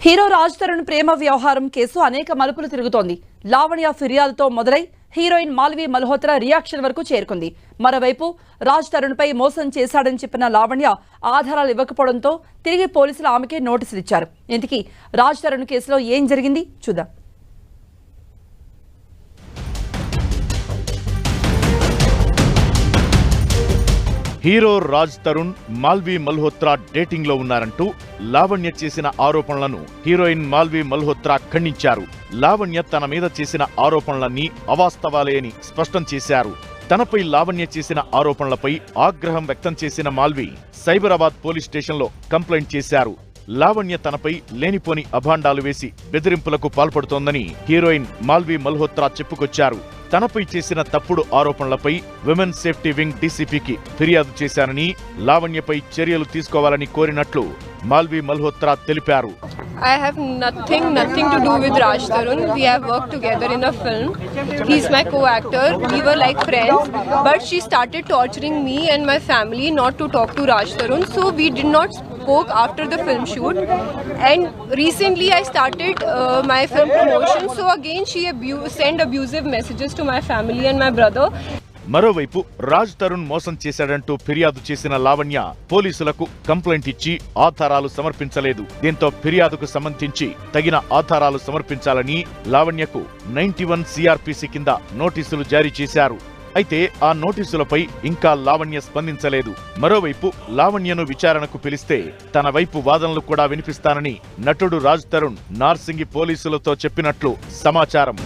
Hero Raj Tarun ప్రేమ వ్యవహారం case అనేక మలుపులు తిరుగుతోంది. లావణ్య ఫిర్యాదుతో మొదలై హీరోయిన్ మాల్వి మల్హోత్రా రియాక్షన్ వరకు చేరుకుంది. మరోవైపు రాజ్ తరుణ్ పై మోసం చేశాడని చెప్పిన లావణ్య ఆధారాలు ఇవ్వకపోవడంతో తిరిగి పోలీసులు ఆమెకే నోటీసులు ఇచ్చారు. ఇంతకీ రాజ్ తరుణ్ కేసులో ఏం జరిగింది చూద్దాం. హీరో రాజ్ తరుణ్ మాల్వి మల్హోత్రా డేటింగ్ లో ఉన్నారంటూ లావణ్య చేసిన ఆరోపణలను హీరోయిన్ మాల్వి మల్హోత్రా ఖండించారు. లావణ్య తన మీద చేసిన ఆరోపణలన్నీ అవాస్తవాలే అని స్పష్టం చేశారు. తనపై లావణ్య చేసిన ఆరోపణలపై ఆగ్రహం వ్యక్తం చేసిన మాల్వి సైబరాబాద్ పోలీస్ స్టేషన్లో కంప్లైంట్ చేశారు. లావణ్య తనపై లేనిపోని అభాండాలు వేసి బెదిరింపులకు పాల్పడుతోందని హీరోయిన్ మాల్వి మల్హోత్రా చెప్పుకొచ్చారు. తనపై చేసిన తప్పుడు ఆరోపణలపై విమెన్ సేఫ్టీ వింగ్ డీసీపీకి ఫిర్యాదు చేశానని, లావణ్యపై చర్యలు తీసుకోవాలని కోరినట్లు మాల్వి మల్హోత్రా తెలిపారు. I have nothing to do with Raj Tarun. We have worked together in a film. He's my co-actor. We were like friends, but she started torturing me and my family not to talk to Raj Tarun. So we did not spoke after the film shoot. And recently I started my film promotion. So again she sent abusive messages to my family and my brother. మరోవైపు రాజ్ తరుణ్ మోసం చేశాడంటూ ఫిర్యాదు చేసిన లావణ్య పోలీసులకు complaint ఇచ్చి ఆధారాలు సమర్పించలేదు. దీంతో ఫిర్యాదుకు సంబంధించి తగిన ఆధారాలు సమర్పించాలని లావణ్యకు 91 సిఆర్పిసి కింద నోటీసులు జారీ చేశారు. అయితే ఆ నోటీసులపై ఇంకా లావణ్య స్పందించలేదు. మరోవైపు లావణ్యను విచారణకు పిలిస్తే తన వైపు వాదనలు కూడా వినిపిస్తానని నటుడు రాజ్ తరుణ్ నార్సింగి పోలీసులతో చెప్పినట్లు సమాచారం.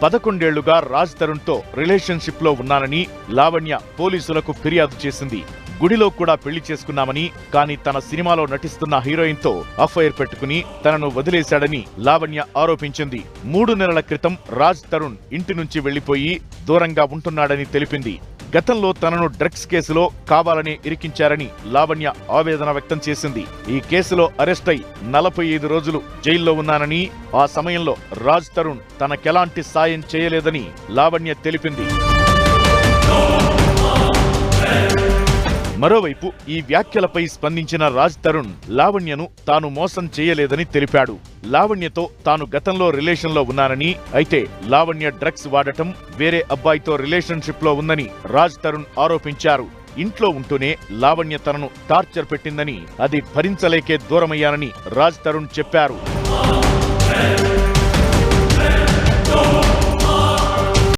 11 ఏళ్లుగా రాజ్ తరుణ్ తో రిలేషన్షిప్ లో ఉన్నానని లావణ్య పోలీసులకు ఫిర్యాదు చేసింది. గుడిలో కూడా పెళ్లి చేసుకున్నామని, కానీ తన సినిమాలో నటిస్తున్న హీరోయిన్ తో అఫైర్ పెట్టుకుని తనను వదిలేశాడని లావణ్య ఆరోపించింది. 3 నెలల క్రితం రాజ్ తరుణ్ ఇంటి నుంచి వెళ్లిపోయి దూరంగా ఉంటున్నాడని తెలిపింది. గతంలో తనను డ్రగ్స్ కేసులో కావాలనే ఇరికించారని లావణ్య ఆవేదన వ్యక్తం చేసింది. ఈ కేసులో అరెస్ట్ అయి 45 రోజులు జైల్లో ఉన్నానని, ఆ సమయంలో రాజ్ తరుణ్ తనకెలాంటి సాయం చేయలేదని లావణ్య తెలిపింది. మరోవైపు ఈ వ్యాఖ్యలపై స్పందించిన రాజ్ తరుణ్ లావణ్యను తాను మోసం చేయలేదని తెలిపాడు. లావణ్యతో తాను గతంలో రిలేషన్లో ఉన్నానని, అయితే లావణ్య డ్రగ్స్ వాడటం, వేరే అబ్బాయితో రిలేషన్షిప్ లో ఉందని రాజ్ తరుణ్ ఆరోపించారు. ఇంట్లో ఉంటూనే లావణ్య తనను టార్చర్ పెట్టిందని, అది భరించలేకే దూరమయ్యానని రాజ్ తరుణ్ చెప్పారు.